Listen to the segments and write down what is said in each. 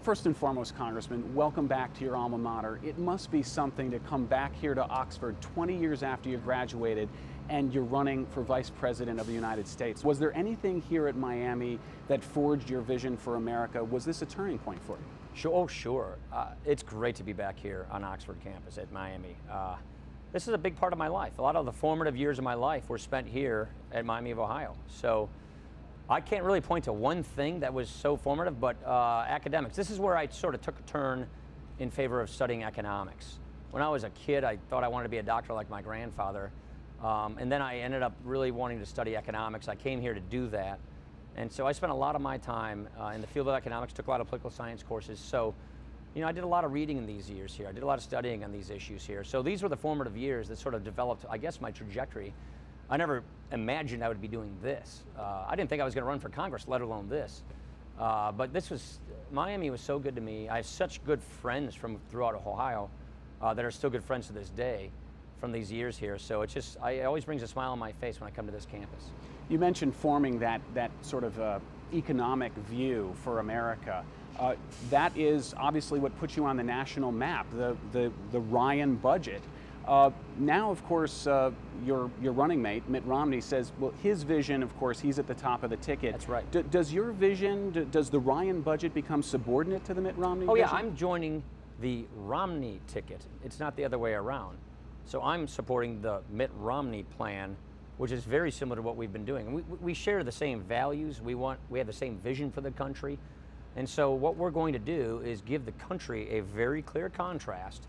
First and foremost, Congressman, welcome back to your alma mater. It must be something to come back here to Oxford 20 years after you graduated and you're running for Vice President of the United States. Was there anything here at Miami that forged your vision for America? Was this a turning point for you? Sure, oh, sure. It's great to be back here on Oxford campus at Miami. This is a big part of my life. A lot of the formative years of my life were spent here at Miami of Ohio. So I can't really point to one thing that was so formative, but academics. This is where I sort of took a turn in favor of studying economics. When I was a kid, I thought I wanted to be a doctor like my grandfather, and then I ended up really wanting to study economics. I came here to do that, and so I spent a lot of my time in the field of economics, took a lot of political science courses. So, you know, I did a lot of reading in these years here. I did a lot of studying on these issues here. So these were the formative years that sort of developed, I guess, my trajectory. I never imagined I would be doing this. I didn't think I was going to run for Congress, let alone this. But Miami was so good to me. I have such good friends from throughout Ohio that are still good friends to this day from these years here. So it always brings a smile on my face when I come to this campus. You mentioned forming that sort of economic view for America. That is obviously what puts you on the national map, the Ryan budget. Now, of course, your running mate, Mitt Romney, says, well, his vision, of course, he's at the top of the ticket. That's right. Does your vision, does the Ryan budget become subordinate to the Mitt Romney vision? Yeah, I'm joining the Romney ticket. It's not the other way around. So I'm supporting the Mitt Romney plan, which is very similar to what we've been doing. We share the same values. We have the same vision for the country. And so what we're going to do is give the country a very clear contrast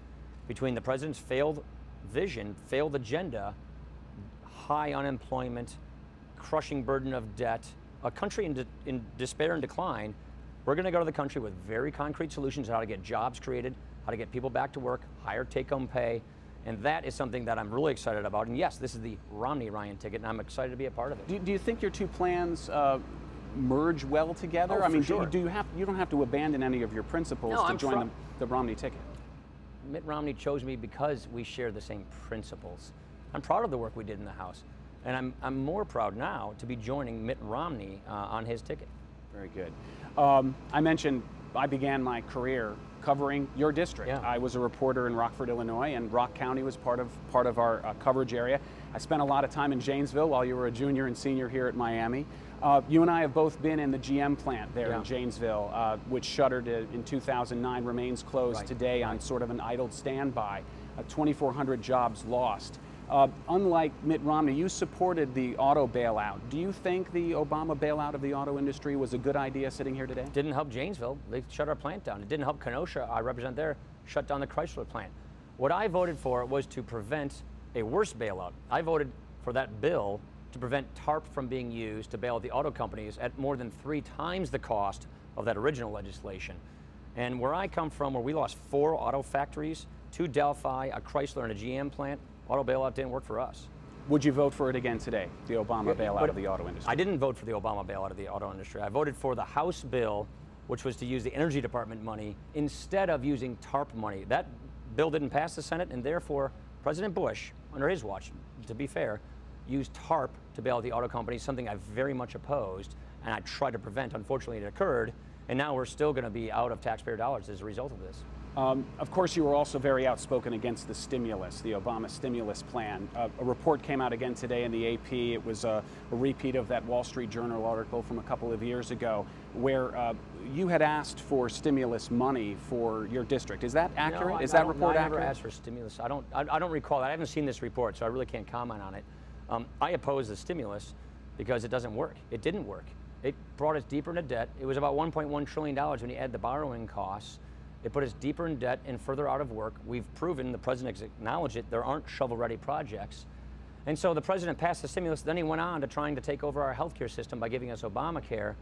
between the president's failed vision, failed agenda, high unemployment, crushing burden of debt, a country in despair and decline. We're going to go to the country with very concrete solutions on how to get jobs created, how to get people back to work, higher take-home pay, and that is something that I'm really excited about. And yes, this is the Romney-Ryan ticket, and I'm excited to be a part of it. Do you think your two plans merge well together? Oh, I mean, sure. you don't have to abandon any of your principles to join the Romney ticket. Mitt Romney chose me because we share the same principles. I'm proud of the work we did in the House, and I'm more proud now to be joining Mitt Romney on his ticket. Very good. I mentioned I began my career covering your district. Yeah. I was a reporter in Rockford, Illinois, and Rock County was part of our coverage area. I spent a lot of time in Janesville while you were a junior and senior here at Miami. You and I have both been in the GM plant there in Janesville, which shuttered in 2009, remains closed today on sort of an idled standby. 2,400 jobs lost. Unlike Mitt Romney, you supported the auto bailout. Do you think the Obama bailout of the auto industry was a good idea sitting here today? Didn't help Janesville. They shut our plant down. It didn't help Kenosha, I represent there, shut down the Chrysler plant. What I voted for was to prevent a worse bailout. I voted for that bill to prevent TARP from being used to bail out the auto companies at more than 3 times the cost of that original legislation. And where I come from, where we lost 4 auto factories, 2 Delphi, a Chrysler, and a GM plant, auto bailout didn't work for us. Would you vote for it again today, the Obama bailout of the auto industry? I didn't vote for the Obama bailout of the auto industry. I voted for the House bill, which was to use the Energy Department money instead of using TARP money. That bill didn't pass the Senate, and therefore President Bush, under his watch, to be fair, used TARP to bail out the auto companies, something I very much opposed, and I tried to prevent. Unfortunately, it occurred, and now we're still going to be out of taxpayer dollars as a result of this. Of course, you were also very outspoken against the stimulus, the Obama stimulus plan. A report came out again today in the AP. It was a repeat of that Wall Street Journal article from a couple of years ago, where you had asked for stimulus money for your district. Is that accurate? Is that report accurate? I never asked for stimulus. I don't recall that. I haven't seen this report, so I really can't comment on it. I oppose the stimulus because it doesn't work. It didn't work. It brought us deeper into debt. It was about $1.1 trillion when you add the borrowing costs. It put us deeper in debt and further out of work. We've proven, the president acknowledged it, there aren't shovel-ready projects. And so the president passed the stimulus, then he went on to trying to take over our healthcare system by giving us Obamacare.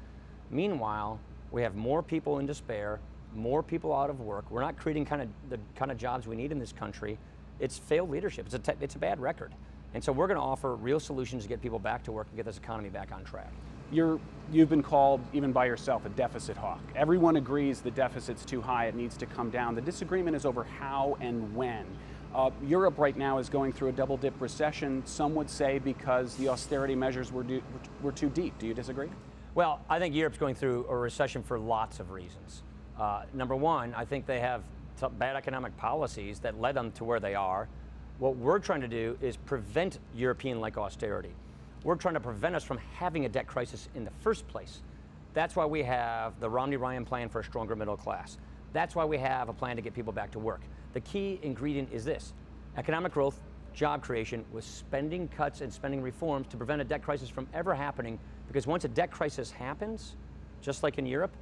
Meanwhile, we have more people in despair, more people out of work. We're not creating the kind of jobs we need in this country. It's failed leadership. It's a bad record. And so we're going to offer real solutions to get people back to work and get this economy back on track. You've been called, even by yourself, a deficit hawk. Everyone agrees the deficit's too high, it needs to come down. The disagreement is over how and when. Europe right now is going through a double-dip recession, some would say because the austerity measures were too deep. Do you disagree? Well, I think Europe's going through a recession for lots of reasons. Number one, I think they have bad economic policies that led them to where they are. What we're trying to do is prevent European-like austerity. We're trying to prevent us from having a debt crisis in the first place. That's why we have the Romney-Ryan plan for a stronger middle class. That's why we have a plan to get people back to work. The key ingredient is this: economic growth, job creation, with spending cuts and spending reforms to prevent a debt crisis from ever happening, because once a debt crisis happens, just like in Europe,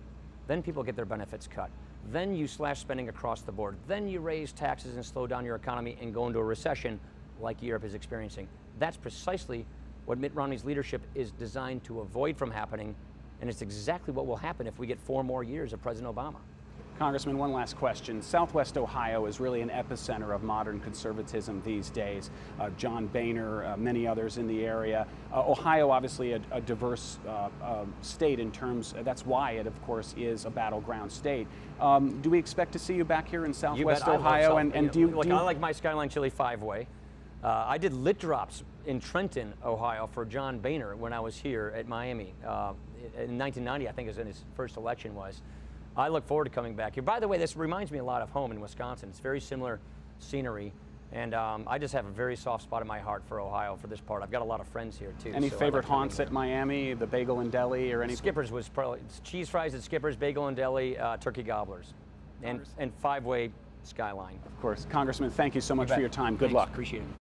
then people get their benefits cut. Then you slash spending across the board. Then you raise taxes and slow down your economy and go into a recession like Europe is experiencing. That's precisely what Mitt Romney's leadership is designed to avoid from happening, and it's exactly what will happen if we get 4 more years of President Obama. Congressman, one last question. Southwest Ohio is really an epicenter of modern conservatism these days. John Boehner, many others in the area. Ohio, obviously a diverse state in terms, that's why it, of course, is a battleground state. Do we expect to see you back here in Southwest Ohio? And do you, I like my Skyline Chili 5-way. I did lit drops in Trenton, Ohio for John Boehner when I was here at Miami. In 1990, I think is when his first election was. I look forward to coming back here. By the way, this reminds me a lot of home in Wisconsin. It's very similar scenery, and I just have a very soft spot in my heart for Ohio, for this part. I've got a lot of friends here, too. Any favorite haunts at Miami, the Bagel and Deli, or anything? Skipper's was probably cheese fries at Skipper's, Bagel and Deli, turkey gobblers, and 5-way Skyline. Of course. Congressman, thank you so much for your time. Good luck. Appreciate it.